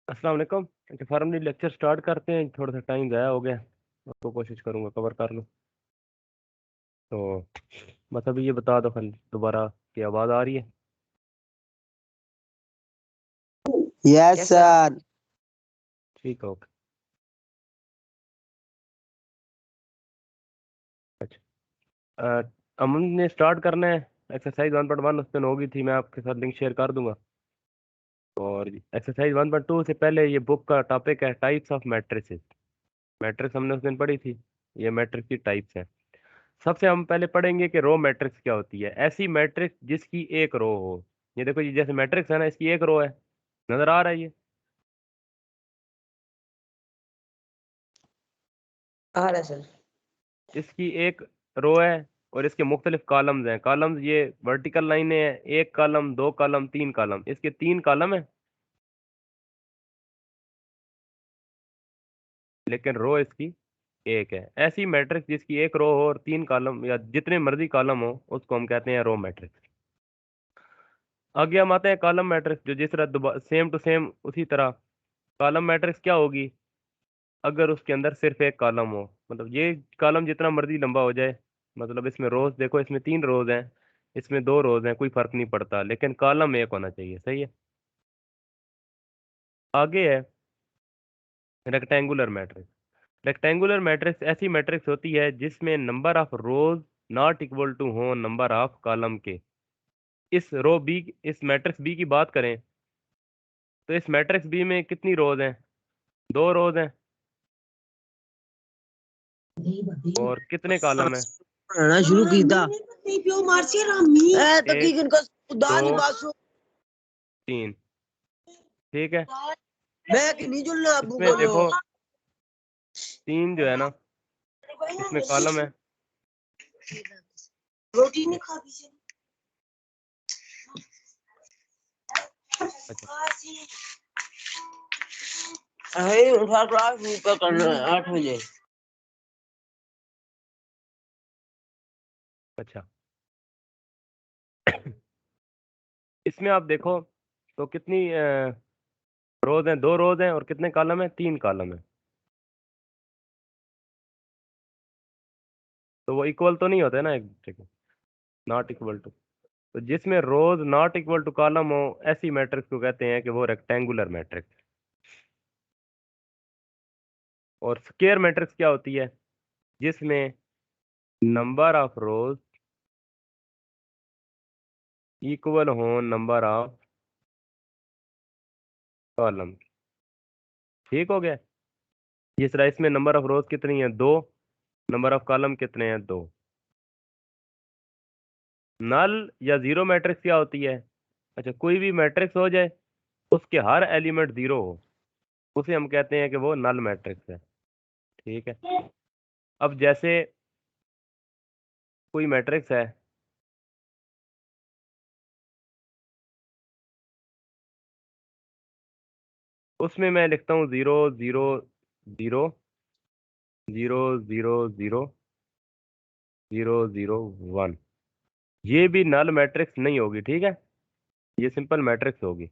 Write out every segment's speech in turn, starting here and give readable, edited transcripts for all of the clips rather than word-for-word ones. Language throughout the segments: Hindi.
अस्सलाम वालेकुम। अच्छा, फॉर्मली लेक्चर स्टार्ट करते हैं। थोड़ा सा टाइम ज़ाया हो गया, तो कोशिश करूँगा कवर कर लूँ। तो बस अभी ये बता दो खाली दोबारा की आवाज़ आ रही है? Yes sir. ठीक है, ओके। अच्छा, अमन ने स्टार्ट करना है। एक्सरसाइज 1.1 उस दिन होगी थी, मैं आपके साथ लिंक शेयर कर दूंगा। और एक्सरसाइज 1.2 से पहले ये बुक का टॉपिक है टाइप्स ऑफ मैट्रिसेस। मैट्रिक्स हमने उस दिन पढ़ी थी। ये मैट्रिक्स की टाइप्स हैं। सबसे हम पहले पढ़ेंगे कि रो मैट्रिक्स क्या होती है। ऐसी मैट्रिक्स जिसकी एक रो हो। ये देखो, ये जैसे मैट्रिक्स है ना, इसकी एक रो है, नजर आ रहा है ये? आ रहा है सर। इसकी एक रो है और इसके मुख्तलिफ कॉलम्स हैं। कॉलम्स ये वर्टिकल लाइनें हैं, एक कॉलम, दो कॉलम, तीन कॉलम। इसके तीन कॉलम है, लेकिन रो इसकी एक है। ऐसी मैट्रिक्स जिसकी एक रो हो और तीन कॉलम या जितने मर्जी कॉलम हो, उसको हम कहते हैं रो मैट्रिक्स। आगे हम आते हैं कॉलम मैट्रिक्स, जो जिस तरह सेम टू सेम उसी तरह। कॉलम मैट्रिक्स क्या होगी? अगर उसके अंदर सिर्फ एक कॉलम हो, मतलब ये कॉलम जितना मर्जी लंबा हो जाए, मतलब इसमें रोज देखो, इसमें तीन रोज हैं, इसमें दो रोज हैं, कोई फर्क नहीं पड़ता, लेकिन कॉलम एक होना चाहिए। सही है। आगे है रेक्टेंगुलर मैट्रिक्स। रेक्टेंगुलर मैट्रिक्स ऐसी मैट्रिक्स होती है जिसमें number of rows not equal to हो नंबर ऑफ कॉलम के। इस मैट्रिक्स बी की बात करें, तो इस मैट्रिक्स बी में कितनी रोज हैं? दो रोज हैं। और कितने कॉलम हैं? पढ़ना शुरू कीता एक, तकीकन का दो, उदानी बासु तीन। ठीक है। मैं कि नहीं जुलना अबू इसमें बोलो। देखो, तीन जो है ना, इसमें कॉलम है। रोटी नहीं खाती से अच्छा। अरे उठा क्लास ऊपर करना है 8 बजे। अच्छा, इसमें आप देखो तो कितनी रोज हैं? दो रोज हैं। और कितने कॉलम हैं? तीन कॉलम है। तो वो इक्वल तो नहीं होते ना एक दूसरे के, नॉट इक्वल टू। तो जिसमें rows not equal to column हो, ऐसी मैट्रिक्स को कहते हैं कि वो रेक्टेंगुलर मैट्रिक्स। और स्क्वायर मैट्रिक्स क्या होती है? जिसमें नंबर ऑफ रोज इक्वल हो नंबर ऑफ कॉलम। ठीक हो गया। जिस तरह इसमें नंबर ऑफ रोज कितनी है? दो। नंबर ऑफ कॉलम कितने हैं? दो। नल या जीरो मैट्रिक्स क्या होती है? अच्छा, कोई भी मैट्रिक्स हो जाए, उसके हर एलिमेंट जीरो हो, उसे हम कहते हैं कि वो नल मैट्रिक्स है। ठीक है। अब जैसे कोई मैट्रिक्स है, उसमें मैं लिखता हूँ zero, zero, zero, zero, zero, zero, zero, zero, one. ये भी नल मैट्रिक्स नहीं होगी। ठीक है। ये सिंपल मैट्रिक्स होगी।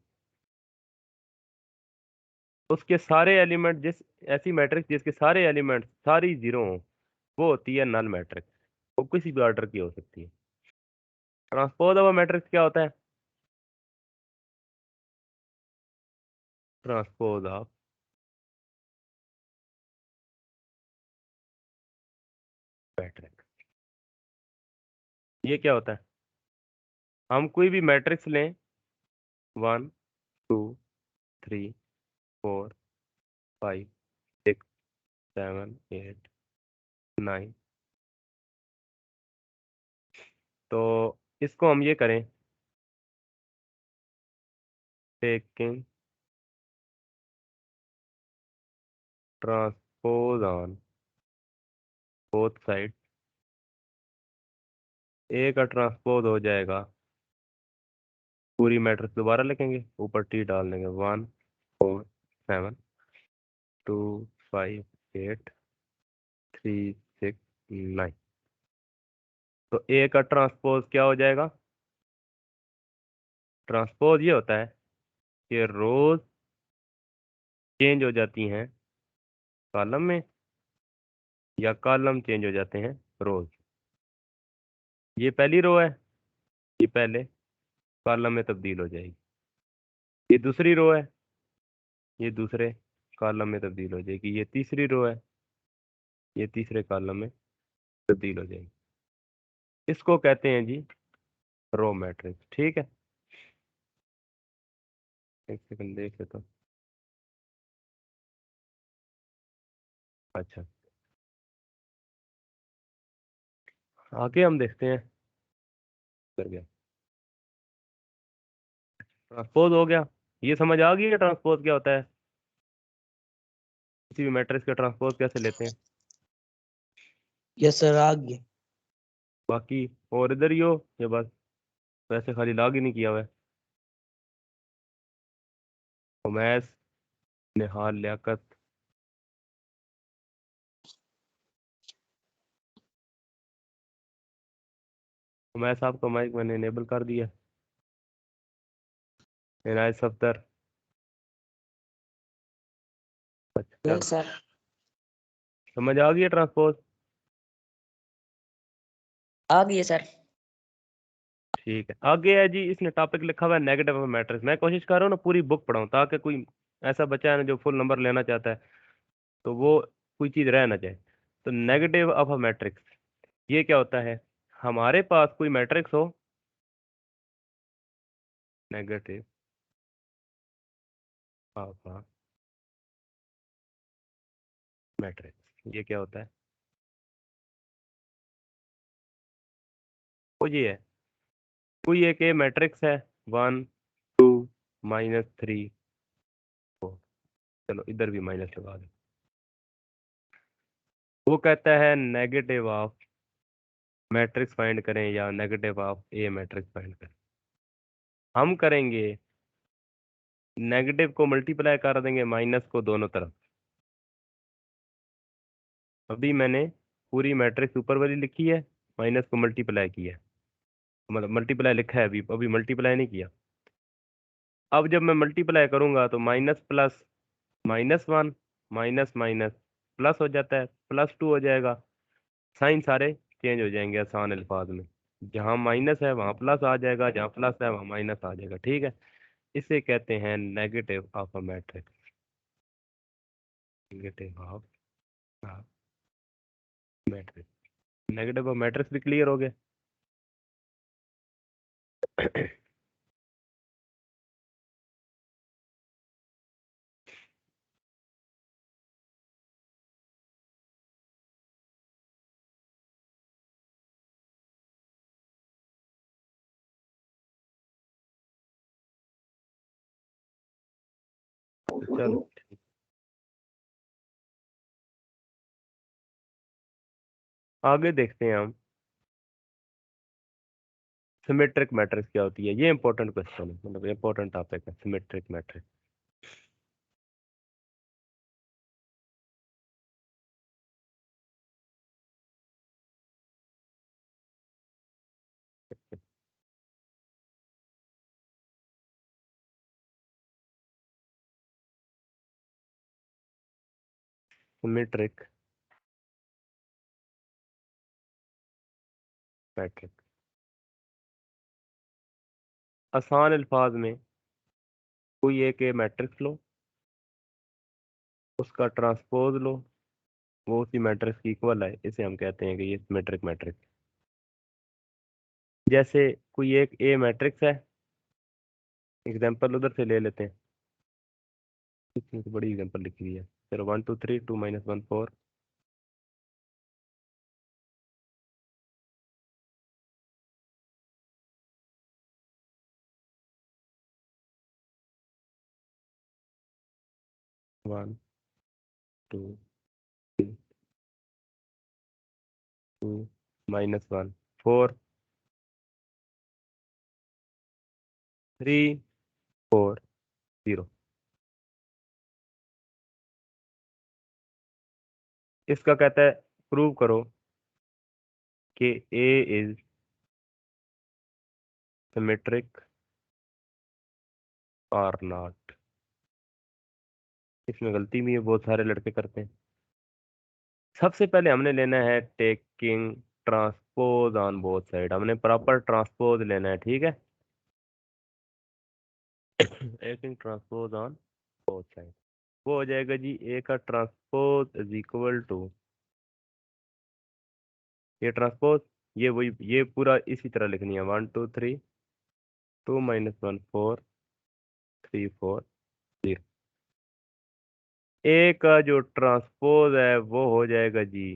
उसके सारे एलिमेंट जिस ऐसी मैट्रिक्स जिसके सारे एलिमेंट सारी जीरो हो, वो होती है नल मैट्रिक्स। वो किसी भी ऑर्डर की हो सकती है। ट्रांसपोज ऑफ मैट्रिक्स क्या होता है? ट्रांसपोज ऑफ मैट्रिक्स, ये क्या होता है? हम कोई भी मैट्रिक्स लें, 1, 2, 3, 4, 5, 6, 7, 8, 9। तो इसको हम ये करें, taking transpose on both side. A का ट्रांसपोज हो जाएगा, पूरी मैट्रिक्स दोबारा लिखेंगे, ऊपर टी डाल देंगे, 1, 4, 7, 2, 5, 8, 3, 6, 9। तो ए का ट्रांसपोज क्या हो जाएगा? ट्रांसपोज ये होता है कि रोज चेंज हो जाती हैं कॉलम में, या कॉलम चेंज हो जाते हैं रोज। ये पहली रो है, ये पहले कॉलम में तब्दील हो जाएगी। ये दूसरी रो है, ये दूसरे कॉलम में तब्दील हो जाएगी। ये तीसरी रो है, ये तीसरे कॉलम में तब्दील हो जाएगी। इसको कहते हैं जी रो मैट्रिक्स। ठीक है, एक सेकंड देख लेता हूँ। अच्छा, आगे हम देखते हैं। कर गया, ट्रांसपोज हो गया। ये समझ आ गई है ट्रांसपोज क्या होता है, किसी भी मैट्रिक्स का ट्रांसपोज कैसे लेते हैं। यस सर, आगे। बाकी और इधर ही हो या बस वैसे खाली लॉग ही नहीं किया हुआ है। उमैस, निहाल, लियाकत। उमैस आपका माइक मैंने इनेबल कर दिया। इनायत सफ्दर। अच्छा चलो, यस सर। समझ आ गई है ट्रांसपोज। आ गई है सर। ठीक है, आगे है जी, इसने टॉपिक लिखा हुआ है नेगेटिव ऑफ मैट्रिक्स। मैं कोशिश कर रहा हूँ ना पूरी बुक पढ़ाऊँ, ताकि कोई ऐसा बच्चा है ना जो फुल नंबर लेना चाहता है तो वो कोई चीज़ रह ना जाए। तो नेगेटिव ऑफ अ मैट्रिक्स ये क्या होता है, हमारे पास कोई मैट्रिक्स हो, नेगेटिव ऑफ अ मैट्रिक्स, ये क्या होता है। वो ये है, कोई एक ए मैट्रिक्स है, 1 2 -3 4। चलो इधर भी माइनस लगा दो। वो कहता है नेगेटिव ऑफ मैट्रिक्स फाइंड करें या negative of A matrix find करें। हम करेंगे नेगेटिव को मल्टीप्लाई कर देंगे माइनस को दोनों तरफ। अभी मैंने पूरी मैट्रिक्स ऊपर वाली लिखी है, माइनस को मल्टीप्लाई किया है, मतलब मल्टीप्लाई लिखा है, अभी अभी मल्टीप्लाई नहीं किया। अब जब मैं मल्टीप्लाई करूंगा तो minus plus -1 minus minus plus हो जाता है, +2 हो जाएगा। साइन सारे चेंज हो जाएंगे आसान अल्फाज में। जहाँ माइनस है वहाँ प्लस आ जाएगा, जहाँ प्लस है वहाँ माइनस आ जाएगा। ठीक है, इसे कहते हैं negative of a matrix. Negative of matrix, negative of matrix भी क्लियर हो गया। चलो आगे देखते हैं हम, सिमेट्रिक मैट्रिक्स क्या होती है। ये इंपॉर्टेंट क्वेश्चन है, मतलब इंपॉर्टेंट टॉपिक है सिमेट्रिक मैट्रिक्स। सिमेट्रिक मैट्रिक्स, आसान अल्फाज में कोई एक मैट्रिक्स लो, उसका ट्रांसपोज लो, वो उसी मैट्रिक्स की इक्वल है, इसे हम कहते हैं कि ये सिमेट्रिक मैट्रिक्स। जैसे कोई एक ए मैट्रिक्स है, एग्जांपल उधर से ले लेते हैं, इसमें तो बड़ी एग्जांपल लिखी हुई है। चलो 1 2 3 2 -1 4। 1 2 2 -1 4 3 4 0। इसका कहता है प्रूव करो कि ए इज सिमेट्रिक और नॉट। इसमें गलती भी है, बहुत सारे लड़के करते हैं। सबसे पहले हमने लेना है taking transpose on both side, हमने प्रॉपर ट्रांसपोज लेना है, ठीक है। Taking transpose on both side, वो हो जाएगा जी ए का ट्रांसपोज इज इक्वल टू, ये ट्रांसपोज, ये वही, ये पूरा इसी तरह लिखनी है, 1 2 3, 2 - 1 4 3 4 0। ए का जो ट्रांसपोज है वो हो जाएगा जी,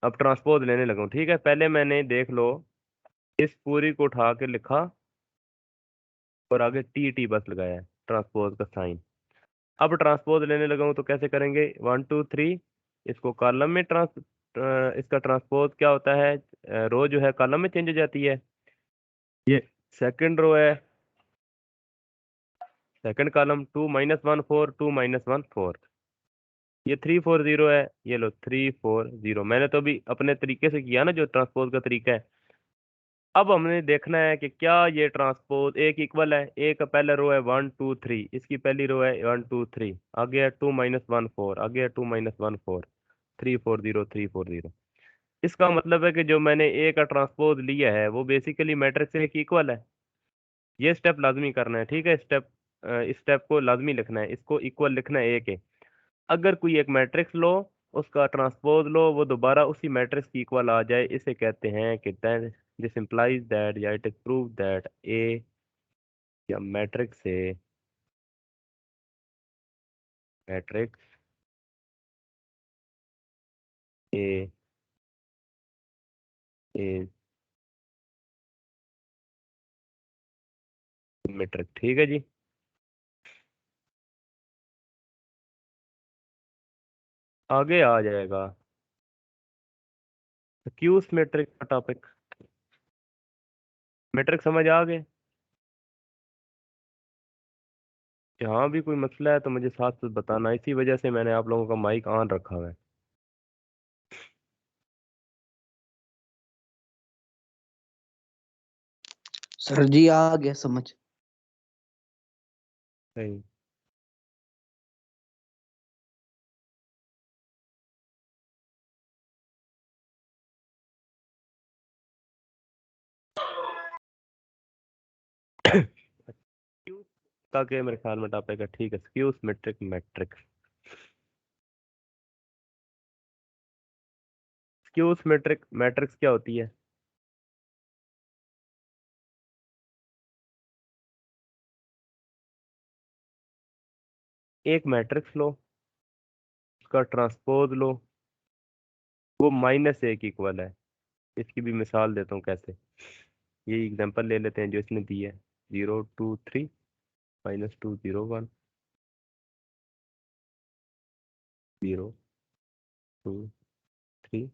अब ट्रांसपोज लेने लगा हूँ, ठीक है। पहले मैंने देख लो इस पूरी को उठा के लिखा और आगे टी टी बस लगाया है, ट्रांसपोज का साइन। अब ट्रांसपोज लेने लगा हूँ तो कैसे करेंगे, 1 2 3, इसको कॉलम में इसका ट्रांसपोज क्या होता है, रो जो है कॉलम में चेंज हो जाती है। ये सेकंड रो है, सेकंड कॉलम, 2 - 1 4, 2 - 1 4, ये 3 4 0 है, ये लो 3 4 0। मैंने तो अभी अपने तरीके से किया ना, जो ट्रांसपोज का तरीका है। अब हमने देखना है कि क्या ये ट्रांसपोज एक इक्वल है। ए का पहला रो है 1 2 3, इसकी पहली रो है 1 2 3, आगे है 2 - 1 4, आगे है 2 - 1 4, 3 4 0 3 4 0। इसका मतलब है कि जो मैंने ए का ट्रांसपोज लिया है वो बेसिकली मैट्रिक्स ए की इक्वल है। ये स्टेप लाजमी करना है, ठीक है। इस स्टेप को लाजमी लिखना है, इसको इक्वल लिखना है ए के। अगर कोई एक मैट्रिक्स लो, उसका ट्रांसपोज लो, वो दोबारा उसी मैट्रिक्स की इक्वल आ जाए, इसे कहते हैं कि दिस implies दैट, या इट इज प्रूव दैट ए या मैट्रिक्स से, मैट्रिक्स ए इज सिमेट्रिक, ठीक है जी। आगे आ जाएगा क्यू सिमेट्रिक का टॉपिक। मैट्रिक समझ आ गए? यहाँ भी कोई मसला है तो मुझे साथ साथ बताना, इसी वजह से मैंने आप लोगों का माइक ऑन रखा हुआ है। सर जी आ गया समझ। सही। क्यू का के मेरे ख्याल में टॉपिक है, ठीक है, skew symmetric matrix. Skew symmetric matrix क्या होती है? एक मैट्रिक्स लो, उसका ट्रांसपोज लो, वो -a की इक्वल है। इसकी भी मिसाल देता हूँ कैसे। ये एग्जांपल ले लेते हैं जो इसने दी है, 0 2 3 -2 0 1, 0 2 3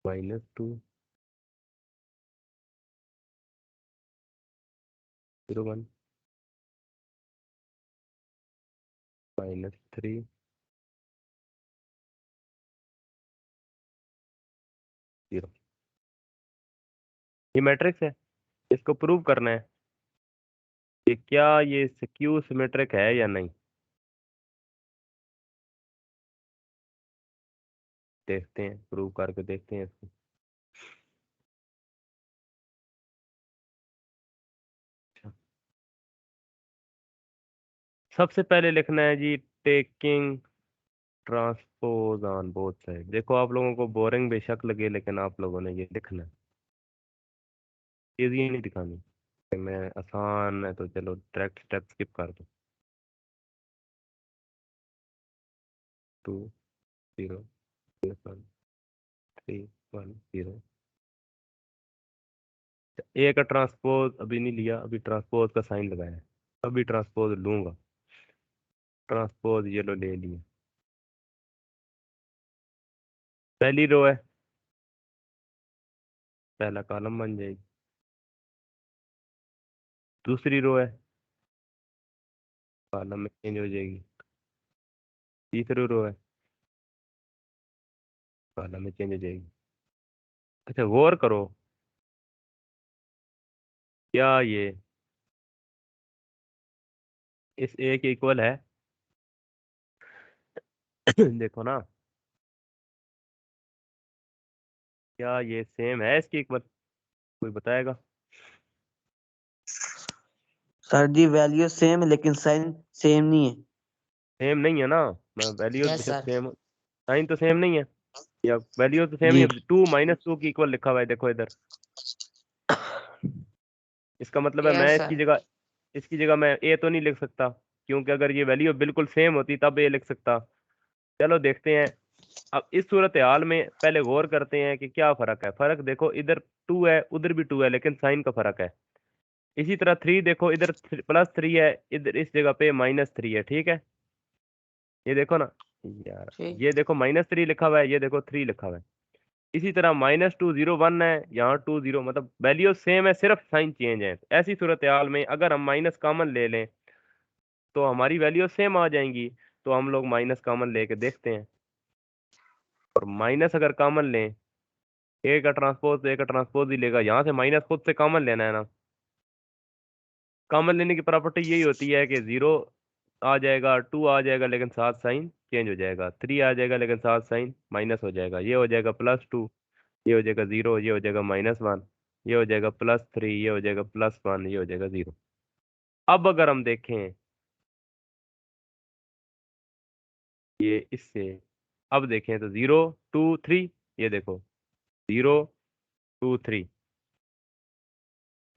-2 0 1 -3 0। ये मैट्रिक्स है, इसको प्रूव करना है कि क्या ये स्क्यू सिमेट्रिक है या नहीं। देखते हैं, प्रूव करके देखते हैं इसको। अच्छा, सबसे पहले लिखना है जी taking transpose on both side. देखो आप लोगों को बोरिंग बेशक लगे, लेकिन आप लोगों ने ये लिखना है, चीज ये नहीं दिखानी कि मैं आसान है तो चलो डायरेक्ट स्टेप स्किप कर दो। 2 0 1 3 1 0। ए का ट्रांसपोज अभी नहीं लिया, अभी ट्रांसपोज का साइन लगाया है, अभी ट्रांसपोज लूंगा। ट्रांसपोज ये लो ले लिया। पहली रो है, पहला कॉलम बन जाएगी। दूसरी रो है, कॉलम में चेंज हो जाएगी। तीसरी रो है, कॉलम में चेंज हो जाएगी। अच्छा गौर करो, क्या ये इस ए के इक्वल है? देखो ना, क्या ये सेम है इसकी हिकमत? कोई बताएगा? सर जी वैल्यू सेम है लेकिन साइन सेम नहीं है। सेम नहीं है ना, मैं वैल्यूज यस बेशक सर। सेम, साइन तो सेम नहीं है, या वैल्यूज तो सेम ही जी है। 2 -2 की इक्वल लिखा हुआ है, देखो इधर। इसका मतलब है मैं यस सर। इसकी जगह मैं ए तो नहीं लिख सकता, क्योंकि अगर ये वैल्यू बिल्कुल सेम होती तब ए लिख सकता। चलो देखते हैं। अब इस सूरत हाल में पहले गौर करते हैं कि क्या फर्क है। फर्क देखो, इधर 2 है, उधर भी 2 है, लेकिन साइन का फर्क है। इसी तरह 3 देखो, इधर +3 है, इधर इस जगह पे -3 है, ठीक है। ये देखो ना यार, ठीक। ये देखो -3 लिखा हुआ है, ये देखो 3 लिखा हुआ है। इसी तरह -2 0 1 है, यहाँ 2 0, मतलब वैल्यू सेम है, सिर्फ साइन चेंज है। ऐसी सूरत हाल में अगर हम माइनस कॉमन ले लें तो हमारी वैल्यू सेम आ जाएंगी। तो हम लोग माइनस कॉमन लेके देखते हैं, और माइनस अगर कॉमन लें, ए का ट्रांसपोज तो ए का ट्रांसपोज ही लेगा, यहाँ से माइनस खुद से कॉमन लेना है ना। कॉमन लेने की प्रॉपर्टी यही होती है कि 0 आ जाएगा, 2 आ जाएगा, लेकिन साथ साइन चेंज हो जाएगा, 3 आ जाएगा, लेकिन साथ साइन माइनस हो जाएगा। ये हो जाएगा +2, ये हो जाएगा 0, ये हो जाएगा -1, ये हो जाएगा +3, ये हो जाएगा +1, ये हो जाएगा 0। अब अगर हम देखें ये इससे, अब देखें तो 0 2 3, ये देखो 0 2 3,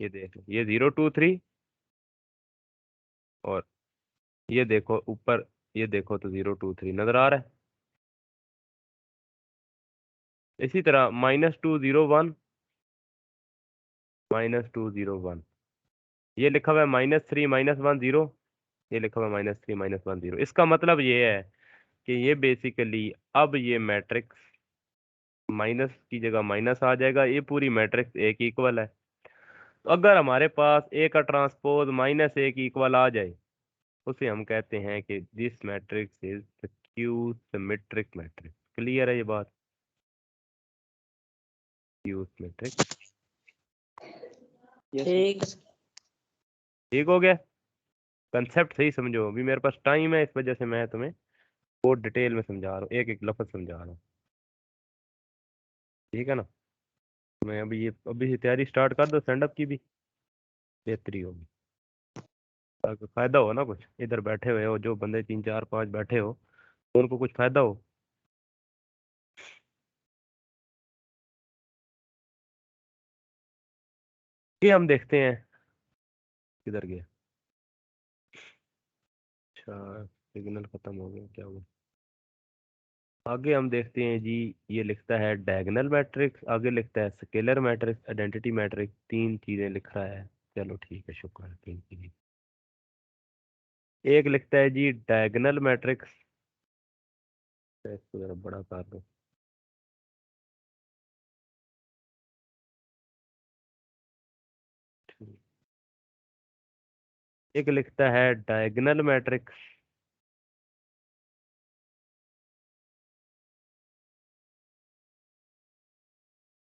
ये देखो ये 0 2 3, और ये देखो ऊपर, ये देखो तो 0 2 3 नजर आ रहा है। इसी तरह -2 0 1, -2 0 1, ये लिखा हुआ है -3 -1 0, ये लिखा हुआ है -3 -1 0। इसका मतलब ये है कि ये बेसिकली, अब ये मैट्रिक्स माइनस की जगह माइनस आ जाएगा, ये पूरी मैट्रिक्स ए की इक्वल है। तो अगर हमारे पास ए का ट्रांसपोज -a की इक्वल आ जाए, उसे हम कहते हैं कि this matrix is skew symmetric matrix. Clear है ये बात? Skew symmetric. ठीक। ठीक हो गया? कंसेप्ट सही समझो, अभी मेरे पास टाइम है, इस वजह से मैं तुम्हें बहुत डिटेल में समझा रहा हूँ, एक एक लफ्ज समझा रहा हूँ। ठीक है ना? मैं अभी से तैयारी स्टार्ट कर दो, स्टैंड अप की भी बेहतरी होगी, ताकि फायदा हो ना कुछ। इधर बैठे हुए हो जो बंदे 3 4 5 बैठे हो, तो उनको कुछ फायदा हो। ये हम देखते हैं, किधर गया? अच्छा, सिग्नल खत्म हो गया, क्या हुआ? आगे हम देखते हैं जी। ये लिखता है डायगोनल मैट्रिक्स, आगे लिखता है स्केलर मैट्रिक्स, आइडेंटिटी मैट्रिक्स, 3 चीजें लिख रहा है। चलो ठीक है, शुक्र है, 3 चीजें। एक लिखता है जी डायगोनल मैट्रिक्स, इसको जरा बड़ा कर दो। एक लिखता है डायगोनल मैट्रिक्स,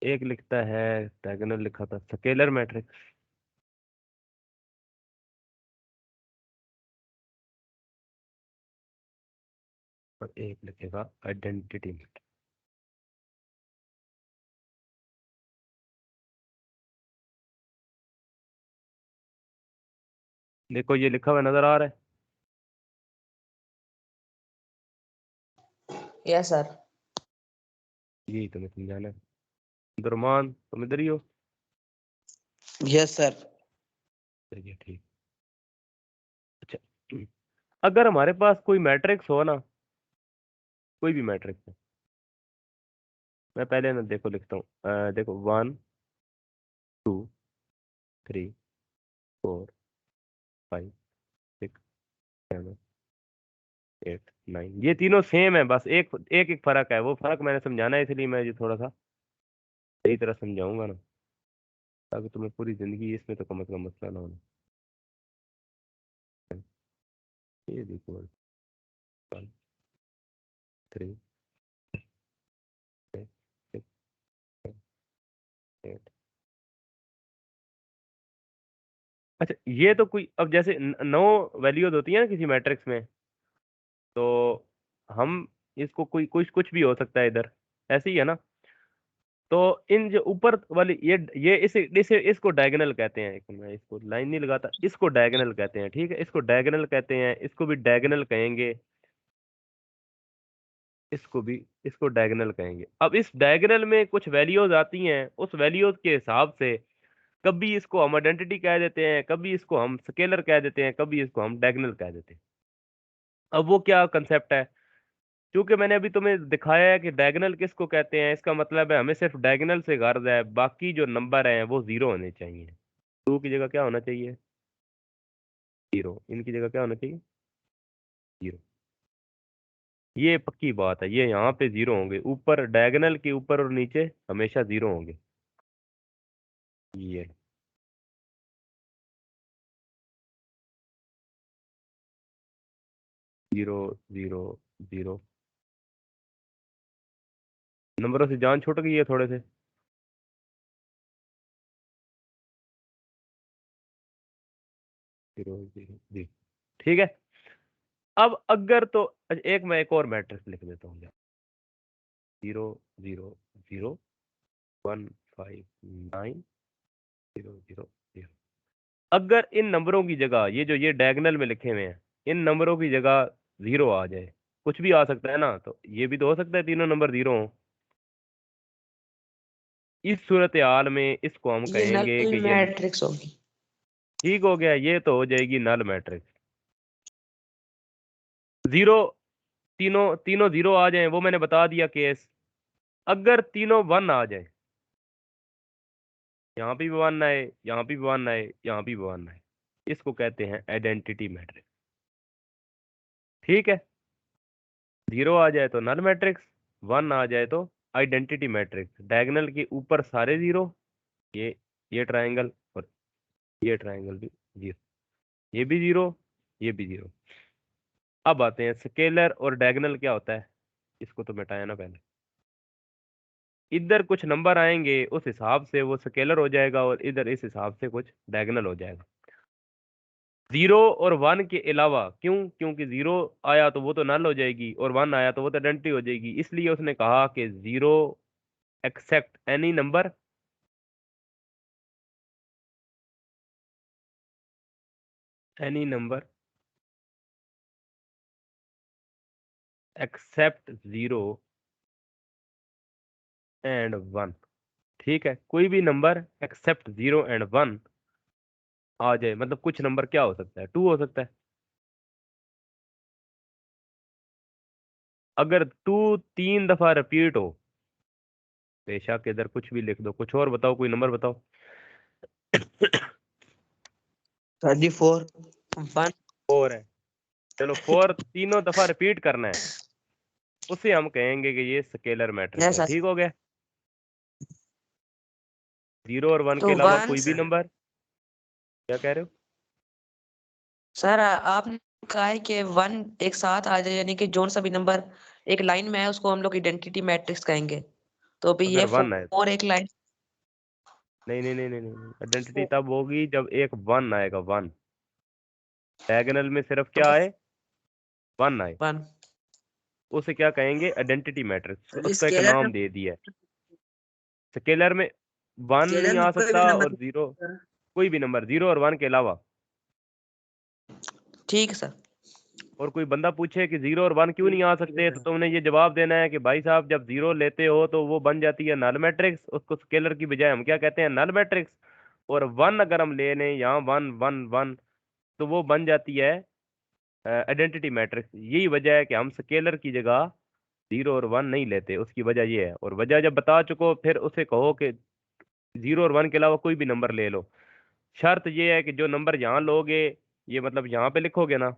एक लिखता है, डायगोनल लिखा था स्केलर मैट्रिक्स, और एक लिखेगा आइडेंटिटी मैट्रिक्स। देखो ये लिखा हुआ नजर आ रहा है। Yes sir. यही तुम्हें समझाना है। दुरमान तुम इधर ही हो? Yes sir. चलिए ठीक। अच्छा, अगर हमारे पास कोई मैट्रिक्स हो ना, कोई भी मैट्रिक्स है, मैं पहले ना देखो लिखता हूँ, देखो 1 2 3 4 5 6 7 8 9, ये तीनों सेम है, बस एक एक एक फर्क है। वो फर्क मैंने समझाना है, इसलिए मैं ये थोड़ा सा सही तरह समझाऊंगा ना, ताकि तुम्हें पूरी जिंदगी इसमें तो कम से कम मसला ना होना। ये देखो 1 3 6 7 8। अच्छा, ये तो कोई, अब जैसे 9 वैल्यूज होती है ना किसी मैट्रिक्स में, तो हम इसको कोई कुछ भी हो सकता है इधर, ऐसे ही है ना। तो इन जो ऊपर वाली ये इसको डायगोनल कहते हैं। एक मैं इसको लाइन नहीं लगाता, इसको डायगोनल कहते हैं, ठीक है, इसको डायगोनल कहते हैं, इसको भी डायगोनल कहेंगे, इसको डायगोनल कहेंगे। अब इस डायगोनल में कुछ वैल्यूज आती हैं, उस वैल्यूज के हिसाब से कभी इसको हम आइडेंटिटी कह देते हैं, कभी इसको हम स्केलर कह देते हैं, कभी इसको हम डायगोनल कह देते हैं। अब वो क्या कंसेप्ट है, क्योंकि मैंने अभी तुम्हें दिखाया है कि डायगोनल किसको कहते हैं, इसका मतलब है हमें सिर्फ डायगोनल से गर्ज है, बाकी जो नंबर हैं वो जीरो होने चाहिए। टू की जगह क्या होना चाहिए, जीरो, इनकी जगह क्या होना चाहिए, जीरो। ये पक्की बात है, ये यहाँ पे जीरो होंगे, ऊपर डायगोनल के ऊपर और नीचे हमेशा जीरो होंगे। ये जीरो जीरो जीरो, नंबरों से जान छूट गई है थोड़े से। जीरो जीरो जी, ठीक है। अब अगर तो मैं एक और मैट्रिक्स लिख देता हूँ, zero zero zero 159 zero zero zero. अगर इन नंबरों की जगह ये डायगोनल में लिखे हुए हैं, इन नंबरों की जगह जीरो आ जाए, कुछ भी आ सकता है ना, तो ये भी तो हो सकता है तीनों नंबर जीरो हो। इस सूरत हाल में इसको हम ये कहेंगे नल कि ये मैट्रिक्स होगी। ठीक हो गया, ये तो हो जाएगी नल मैट्रिक्स। जीरो, तीनों तीनों जीरो आ जाए, वो मैंने बता दिया केस। अगर तीनों वन आ जाए, यहाँ पे भी वन आए, यहाँ पे भी वन आए, यहाँ पे भी वन आए, इसको कहते हैं आइडेंटिटी मैट्रिक्स, ठीक है। जीरो आ जाए तो नल मैट्रिक्स, वन आ जाए तो आइडेंटिटी मैट्रिक्स। डायगोनल के ऊपर सारे जीरो, ये ये ट्रायंगल और ये ट्रायंगल भी जीरो, ये भी जीरो, ये भी जीरो। अब आते हैं स्केलर और डायगोनल क्या होता है, इसको तो मिटाया ना पहले। इधर कुछ नंबर आएंगे, उस हिसाब से वो स्केलर हो जाएगा, और इधर इस हिसाब से कुछ डायगोनल हो जाएगा। जीरो और वन के अलावा, क्यों, क्योंकि जीरो आया तो वो तो नल हो जाएगी, और वन आया तो वो तो आइडेंटिटी हो जाएगी, इसलिए उसने कहा कि zero except any number except zero and one, ठीक है। कोई भी number except zero and one आ जाए, मतलब कुछ नंबर क्या हो सकता है, टू हो सकता है। अगर टू तीन दफा रिपीट हो, बेशक इधर कुछ भी लिख दो, कुछ और बताओ, कोई नंबर बताओ। 34 1 फोर है, चलो फोर तीनों दफा रिपीट करना है, उसे हम कहेंगे कि ये स्केलर मैट्रिक्स है, ऐसा। ठीक हो गया। जीरो और वन के तो अलावा वन कोई भी नंबर, क्या कह रहे हो। सर आपने कहा है कि वन एक साथ आ जाए, यानी कि जोन सा भी नंबर एक लाइन में है उसको हम लोग आइडेंटिटी मैट्रिक्स कहेंगे। तो अभी ये अगर वन है, फोर एक लाइन। नहीं नहीं नहीं नहीं नहीं, आइडेंटिटी तब होगी जब एक वन आएगा, वन। डायगोनल में सिर्फ क्या आए, वन आए, वन उसे क्या कहेंगे, आइडेंटिटी मैट्रिक्स, उसका एक स्केलर में नाम दे दिया है। स्केलर में वन नहीं स्केलर में आ कोई भी सकता, और नंबर। जीरो, कोई भी नंबर जीरो और वन के अलावा। ठीक है सर। और कोई बंदा पूछे कि जीरो और वन क्यों नहीं आ सकते, तो तुमने ये जवाब देना है कि भाई साहब जब जीरो लेते हो तो वो बन जाती है नल मैट्रिक्स, उसको स्केलर की बजाय हम क्या कहते हैं, नल मैट्रिक्स। और वन अगर हम ले लें यहाँ, वन वन वन, तो वो बन जाती है आइडेंटिटी मैट्रिक्स। यही वजह है कि हम स्केलर की जगह जीरो और वन नहीं लेते, उसकी वजह ये है। और वजह जब बता चुको, फिर उसे कहो कि जीरो और वन के अलावा कोई भी नंबर ले लो। शर्त ये है कि जो नंबर यहाँ लोगे, ये मतलब यहाँ पे लिखोगे ना,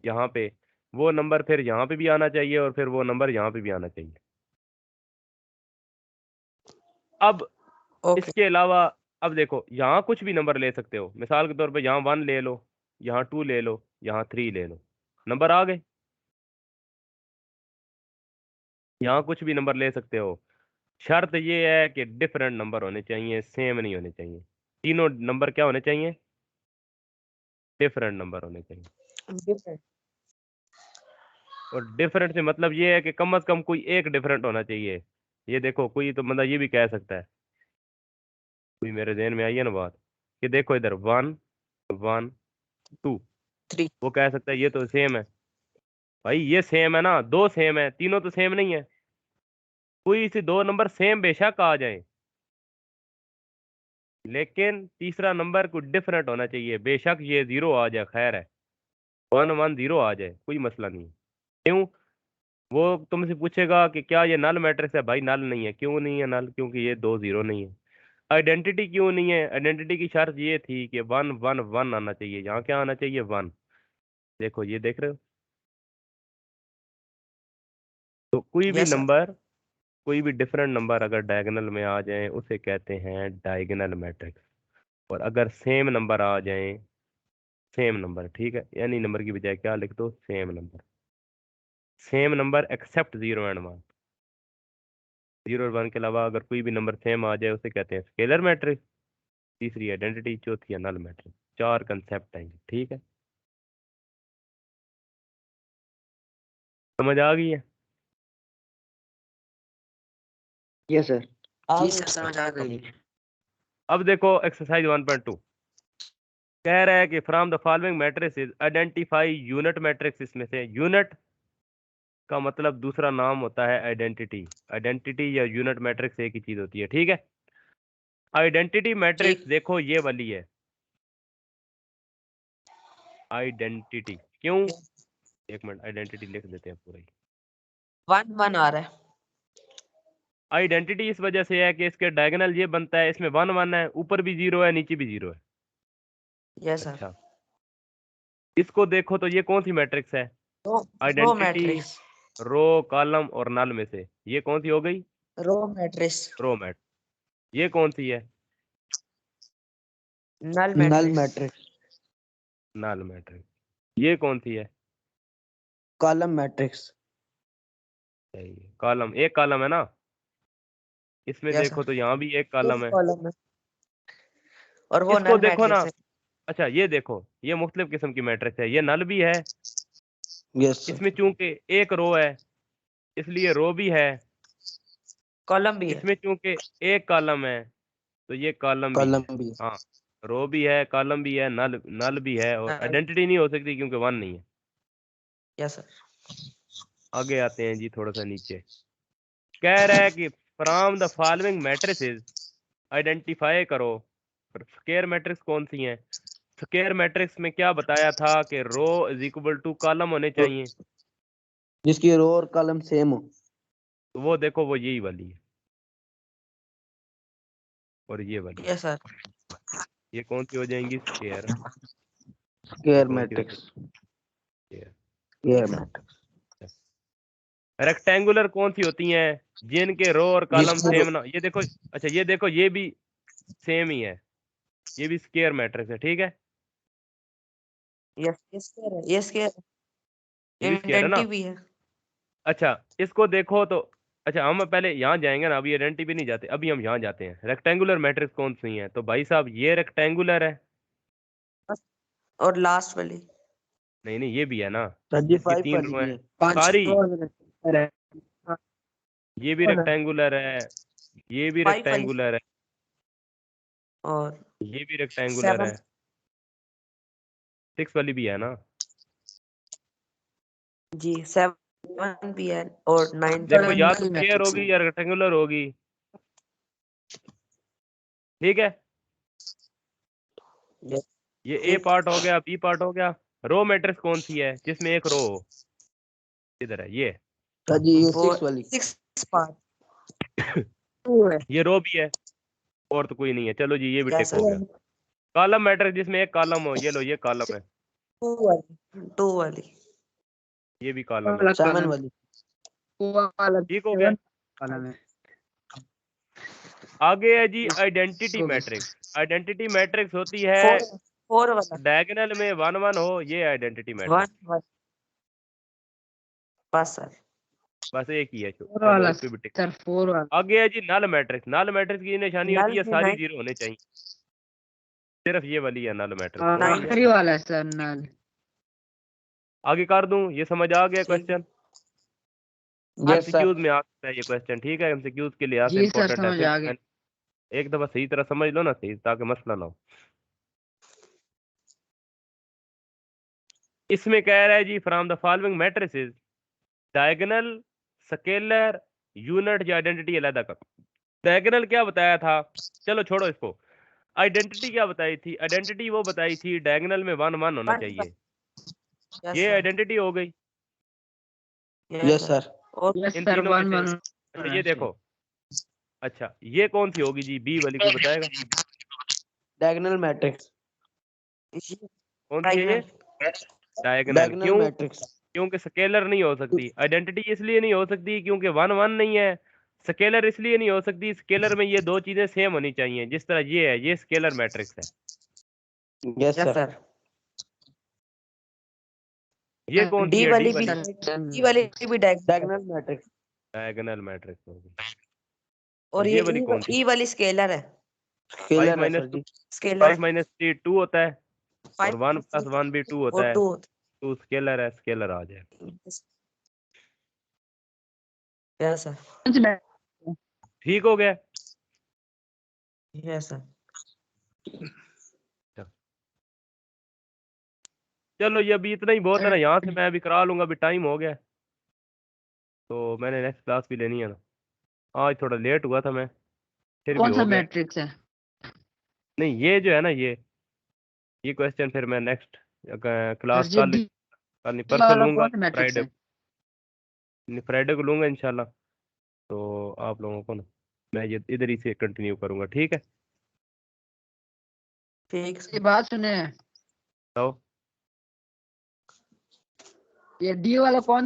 यहाँ पे, वो नंबर फिर यहाँ पे भी आना चाहिए, और फिर वो नंबर यहाँ पे भी आना चाहिए। अब ओके। इसके अलावा, अब देखो यहाँ कुछ भी नंबर ले सकते हो, मिसाल के तौर पे यहाँ वन ले लो, यहाँ टू ले लो, यहाँ थ्री ले लो, नंबर आ गए। यहाँ कुछ भी नंबर ले सकते हो, शर्त ये है कि डिफरेंट नंबर होने चाहिए, सेम नहीं होने चाहिए। तीनों नंबर क्या होने चाहिए, डिफरेंट नंबर होने चाहिए। और डिफरेंट से मतलब ये है कि कम से कम कोई एक डिफरेंट होना चाहिए। ये देखो कोई तो बंदा ये भी कह सकता है, कोई मेरे ध्यान में आई है ना बात, कि देखो इधर 1 1 2, 3। वो कह सकता है ये तो सेम है। भाई ये सेम है ना, दो सेम है, तीनों तो सेम नहीं है। कोई से दो नंबर सेम बेशक आ जाए, लेकिन तीसरा नंबर कुछ डिफरेंट होना चाहिए। बेशक ये 0 आ जाए, खैर है, 1 1 0 आ जाए, कोई मसला नहीं है। क्यों? वो तुमसे पूछेगा कि क्या ये नल मैट्रिक्स है, भाई नल नहीं है। क्यों नहीं है नल? क्योंकि ये 2 0 नहीं है। आइडेंटिटी क्यों नहीं है? आइडेंटिटी की शर्त ये थी कि 1 1 1 आना चाहिए। यहाँ क्या आना चाहिए? 1। देखो ये देख रहे हो, तो कोई भी यस सर। नंबर, कोई भी डिफरेंट नंबर अगर डायगोनल में आ जाए उसे कहते हैं डायगोनल मैट्रिक्स। और अगर सेम नंबर आ जाए, सेम नंबर, ठीक है, यानी नंबर की बजाय क्या लिख दो? Same number. Same number except 0 and 1। 0 और 1 के अलावा अगर कोई भी नंबर सेम आ जाए उसे कहते हैं स्केलर मैट्रिक्स। तीसरी आइडेंटिटी, चौथी है नल मैट्रिक्स। 4 कंसेप्ट हैं, ठीक है। समझ आ गई है? Yes sir. जी सर समझ आ गई। अब देखो एक्सरसाइज 1.2 कह रहा है कि from the following matrices identify unit matrix. इसमें से यूनिट का मतलब दूसरा नाम होता है आइडेंटिटी। आइडेंटिटी या यूनिट मैट्रिक्स एक ही चीज होती है, ठीक है। आइडेंटिटी मैट्रिक्स ठीक। देखो ये वाली है आइडेंटिटी। क्यों? एक मिनट, आइडेंटिटी लिख देते हैं पूरा ही। 1 1 आ रहा है। आइडेंटिटी इस वजह से है कि इसके डायगोनल ये बनता है, इसमें 1 1 है, ऊपर भी 0 है, नीचे भी 0 है। Yes sir. अच्छा, इसको देखो तो ये कौन सी मैट्रिक्स है? Row identity, matrix. Row, column और नल में से ये कौन सी हो गई? Row matrix. Row mat. ये कौन सी है? Null null matrix. Matrix. Null matrix. ये कौन सी है? Column matrix. सही है, कॉलम। एक कॉलम है ना इसमें, यस देखो सर। तो यहाँ भी एक एक कॉलम है। कॉलम है और वो इसको नल देखो ना, मैट्रिक्स है। अच्छा ये देखो, ये मुख्तलिफ किस्म की मैट्रिक्स है, ये नल भी है। Yes sir. इसमें चूंकि एक रो है इसलिए रो भी है। कॉलम भी है। इसमें चूंकि एक कॉलम है तो ये कॉलम भी है। कॉलम भी। हाँ, रो भी है, कॉलम भी है, नल नल भी है, और नल। आइडेंटिटी नहीं हो सकती क्योंकि 1 नहीं है। Yes sir. आगे आते हैं जी, थोड़ा सा नीचे कह रहा है कि from the following matrices identify करो। स्क्वायर मैट्रिक्स कौन सी हैं? स्क्वायर मैट्रिक्स में क्या बताया था कि रो इज इक्वल टू कॉलम होने तो चाहिए। जिसकी रो और कॉलम सेम हो। तो वो देखो, वो यही वाली है और ये वाली। Yes sir. ये कौन सी हो जाएंगी? स्क्वायर। ये स्क्वायर कौन सी हो मैट्रिक्स। जाएगी? स्क्वायर। Square matrix. रेक्टेंगुलर कौन सी होती हैं? जिनके रो और कॉलम जिसकी सेम ना, ये देखो। अच्छा ये देखो, ये भी सेम ही है, ये भी स्क्वायर मैट्रिक्स है, ठीक है। यस यस कह रहे यस कह ये भी स्क्वायर है ना। आइडेंटिटी भी है। अच्छा, इसको देखो तो, अच्छा हम पहले यहाँ जाएंगे ना, अभी आइडेंटिटी भी नहीं जाते, अभी हम यहाँ जाते हैं। रेक्टेंगुलर मैट्रिक्स कौन सी है? तो भाई साहब ये रेक्टेंगुलर है। और लास्ट वाली। नहीं नहीं, ये भी है ना, सर जी जिसकी 5 3 वाली रो भी है है। 5 सारी। है। ये भी रेक्टेंगुलर है, ये भी 5 वाली रेक्टेंगुलर है, और ये भी रेक्टेंगुलर 7 है, 6 वाली भी है ना। जी 7 भी है और 9 देखो या तो नल स्क्वायर मैट्रिक्स है। होगी या रेक्टेंगुलर होगी, ठीक है। ये ए ठीक। पार्ट हो गया, बी पार्ट हो गया। रो मैट्रिक्स कौन सी है जिसमें एक रो हो? इधर है ये। सर जी ये वो 6 वाली। 6 पार्ट है। ये रो भी है, और तो कोई नहीं है। चलो जी, ये भी टिक यस हो गया। सर। कॉलम मैट्रिक्स जिसमें एक कॉलम हो, ये लो ये कॉलम है, 2 वाली ये भी कॉलम है, 7 वाली। ठीक हो गया। कॉलम है। आगे है जी आइडेंटिटी मैट्रिक्स। आइडेंटिटी मैट्रिक्स होती है 4 वाला डायगोनल में 1 1 हो, ये आइडेंटिटी मैट्रिक्स। 1 बस सर। बस एक ही है, चलो इस पे भी टिक। सर 4 वाला। आगे है जी नल मैट्रिक्स। नल मैट्रिक्स की निशानी होती नल है में सारी 9 जीरो होने चाहिए, सिर्फ ये वाली है नल मैट्रिक्स। समझ 9 गया? आखिरी वाला है सर नल। आगे कर दूं? ये समझ आ गया ठीक क्वेश्चन? एमसीक्यूज में आ सकता है ये क्वेश्चन, ठीक है। एमसीक्यूज के लिहाज से जी सर, इम्पोर्टेंट समझ आ गया। है, एक दफा सही तरह समझ लो ना, सही, ताकि मसला ना हो। इसमें कह रहा है जी, from the following matrices diagonal, scalar, unit या आइडेंटिटी अलग कर। डायगोनल क्या बताया था, चलो छोड़ो इसको। आइडेंटिटी क्या बताई थी? आइडेंटिटी वो बताई थी डायगोनल में 1 1 होना चाहिए, ये आइडेंटिटी हो गई। Yes sir. और यस इन सर, तीनों में 1 से 1 अच्छा ये देखो, अच्छा ये कौन सी होगी जी, बी वाली, कोई बताएगा डायगोनल मैट्रिक्स। कौन सी है ये? डायगोनल। डायगोनल क्यों? मैट्रिक्स। क्योंकि स्केलर नहीं हो सकती। आइडेंटिटी इसलिए नहीं हो सकती क्योंकि 1 1 नहीं है। स्केलर इसलिए नहीं हो सकती, स्केलर में ये दो चीजें सेम होनी चाहिए, जिस तरह ये है, ये स्केलर मैट्रिक्स है। Yes sir. ये कौन सी डी है? वाली डी भी वाली डी वाली भी डायगोनल मैट्रिक्स। डायगोनल मैट्रिक्स होगी। और ये वाली कौन सी? ई वाली स्केलर है। 5 स्केलर है माइनस सर 2, जी। स्केलर 5 माइनस 3 2 होता है, और 1 प्लस 1 भी 2 होता और है। 2 2 स्केलर है, स्केलर आ जाए। Yes sir. ठीक हो गया। Yes sir. चलो ये अभी इतना ही बहुत है ना, यहाँ से मैं अभी करा लूंगा, अभी टाइम हो गया, तो मैंने नेक्स्ट क्लास भी लेनी है ना। आज थोड़ा लेट हुआ था मैं, फिर भी कौन सा हो गया। मैट्रिक्स है? नहीं ये जो है ना, ये क्वेश्चन फिर मैं नेक्स्ट क्लास सर जी, कल, डी नहीं परसों वाला लूंगा, कौन सा मैट्रिक्स फ्राइडे, है? फ्राइडे को लूंगा इंशाल्लाह। तो आप लोगों को ना मैं ये इधर ही से कंटिन्यू करूंगा, ठीक है। ठीक ये बात सुने, तो ये डी वाला कौन